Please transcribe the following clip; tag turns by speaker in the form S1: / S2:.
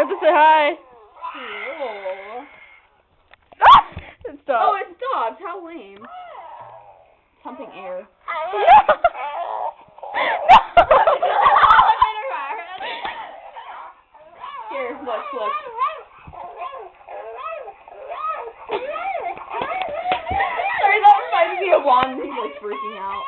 S1: have to say hi.
S2: Cool.
S1: It's dogs.
S2: Oh, it's dogs. How lame. It's humping air. Here, look. Sorry, that reminds me of Juan. He's like freaking out.